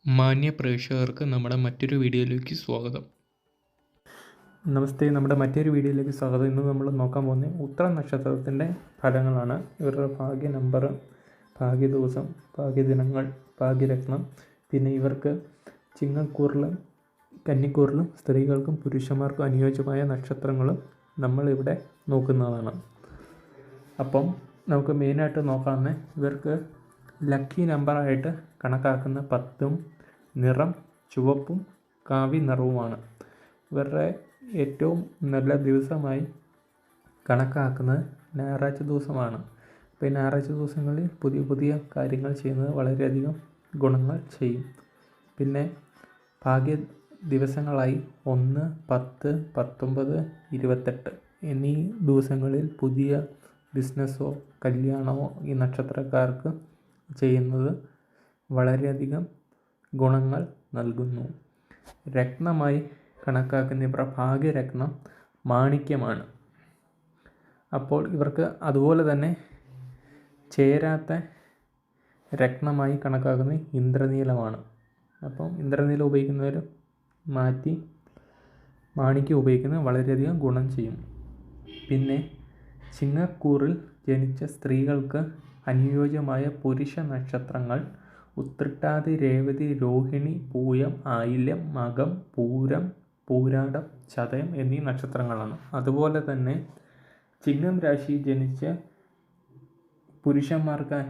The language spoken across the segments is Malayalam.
മാന്യ പ്രേക്ഷകർക്ക് നമ്മുടെ മറ്റൊരു വീഡിയോയിലേക്ക് സ്വാഗതം. നമസ്തേ, നമ്മുടെ മറ്റൊരു വീഡിയോയിലേക്ക് സ്വാഗതം. ഇന്ന് നമ്മൾ നോക്കാൻ പോകുന്നത് ഉത്തര നക്ഷത്രത്തിൻ്റെ ഫലങ്ങളാണ്. ഇവരുടെ ഭാഗ്യ നമ്പർ, ഭാഗ്യ ദിവസം, ഭാഗ്യദിനങ്ങൾ, ഭാഗ്യരത്നം, പിന്നെ ഇവർക്ക് ചിങ്ങക്കൂറിലും കന്നിക്കൂറിലും സ്ത്രീകൾക്കും പുരുഷന്മാർക്കും അനുയോജ്യമായ നക്ഷത്രങ്ങളും നമ്മളിവിടെ നോക്കുന്നതാണ്. അപ്പം നമുക്ക് മെയിനായിട്ട് നോക്കാവുന്ന ഇവർക്ക് ലക്കി നമ്പറായിട്ട് കണക്കാക്കുന്ന 10ഉം നിറം ചുവപ്പും കാവി നിറവുമാണ്. ഇവരുടെ ഏറ്റവും നല്ല ദിവസമായി കണക്കാക്കുന്നത് ഞായറാഴ്ച ദിവസമാണ്. അപ്പോൾ ഈ ഞായറാഴ്ച ദിവസങ്ങളിൽ പുതിയ പുതിയ കാര്യങ്ങൾ ചെയ്യുന്നത് വളരെയധികം ഗുണങ്ങൾ ചെയ്യും. പിന്നെ ഭാഗ്യ ദിവസങ്ങളായി 1, 10, 19, 28 എന്നീ ദിവസങ്ങളിൽ പുതിയ ബിസിനസ്സോ കല്യാണമോ ഈ നക്ഷത്രക്കാർക്ക് ചെയ്യുന്നത് വളരെയധികം ഗുണങ്ങൾ നൽകുന്നു. രത്നമായി കണക്കാക്കുന്ന ഇവരുടെ ഭാഗ്യരത്നം മാണിക്യമാണ്. അപ്പോൾ ഇവർക്ക് അതുപോലെ തന്നെ ചേരാത്ത രത്നമായി കണക്കാക്കുന്നത് ഇന്ദ്രനീലമാണ്. അപ്പം ഇന്ദ്രനീലം ഉപയോഗിക്കുന്നവർ മാറ്റി മാണിക്യം ഉപയോഗിക്കുന്നത് വളരെയധികം ഗുണം ചെയ്യും. പിന്നെ ചിങ്ങക്കൂറിൽ ജനിച്ച സ്ത്രീകൾക്ക് അനുയോജ്യമായ പുരുഷ നക്ഷത്രങ്ങൾ ഉത്രട്ടാതി, രേവതി, രോഹിണി, പൂയം, ആയില്യം, മകം, പൂരം, പൂരാടം, ചതയം എന്നീ നക്ഷത്രങ്ങളാണ്. അതുപോലെ തന്നെ ചിങ്ങം രാശി ജനിച്ച പുരുഷന്മാർക്ക്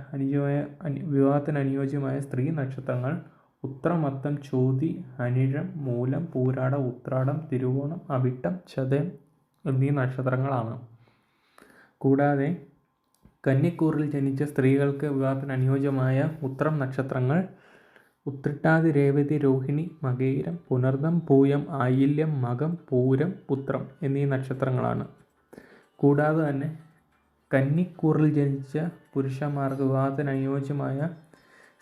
വിവാഹത്തിന് അനുയോജ്യമായ സ്ത്രീ നക്ഷത്രങ്ങൾ ഉത്രം, അത്തം, ചോതി, അനിഴം, മൂലം, പൂരാടം, ഉത്രാടം, തിരുവോണം, അവിട്ടം, ചതയം എന്നീ നക്ഷത്രങ്ങളാണ്. കൂടാതെ കന്നിക്കൂറിൽ ജനിച്ച സ്ത്രീകൾക്ക് വിവാഹത്തിന് അനുയോജ്യമായ ഉത്രം നക്ഷത്രങ്ങൾ ഉത്രട്ടാതി, രേവതി, രോഹിണി, മകയിരം, പുണർദം, പൂയം, ആയില്യം, മകം, പൂരം, ഉത്രം എന്നീ നക്ഷത്രങ്ങളാണ്. കൂടാതെ തന്നെ കന്നിക്കൂറിൽ ജനിച്ച പുരുഷന്മാർക്ക് വിവാഹത്തിന് അനുയോജ്യമായ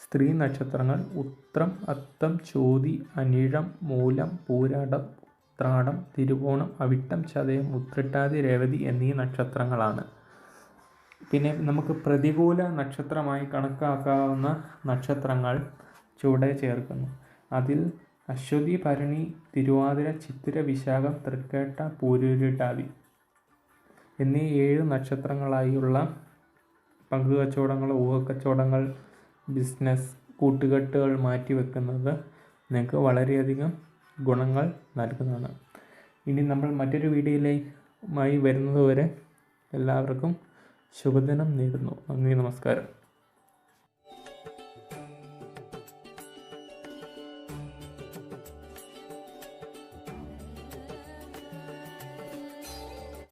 സ്ത്രീ നക്ഷത്രങ്ങൾ ഉത്രം, അത്തം, ചോതി, അനിഴം, മൂലം, പൂരാടം, ഉത്രാടം, തിരുവോണം, അവിട്ടം, ചതയം, ഉത്രട്ടാതി, രേവതി എന്നീ നക്ഷത്രങ്ങളാണ്. പിന്നെ നമുക്ക് പ്രതികൂല നക്ഷത്രമായി കണക്കാക്കാവുന്ന നക്ഷത്രങ്ങൾ ചുവടെ ചേർക്കുന്നു. അതിൽ അശ്വതി, ഭരണി, തിരുവാതിര, ചിത്തിര, വിശാഖം, തൃക്കേട്ട, പൂരുരുട്ടാതി എന്നീ 7 നക്ഷത്രങ്ങളായുള്ള പങ്കുകച്ചവടങ്ങൾ, ഊഹക്കച്ചവടങ്ങൾ, ബിസിനസ് കൂട്ടുകെട്ടുകൾ മാറ്റിവെക്കുന്നത് നിങ്ങൾക്ക് വളരെയധികം ഗുണങ്ങൾ നൽകുന്നതാണ്. ഇനി നമ്മൾ മറ്റൊരു വീഡിയോയിലുമായി വരുന്നതുവരെ എല്ലാവർക്കും ശുഭദിനം നേരുന്നു. നന്ദി, നമസ്കാരം.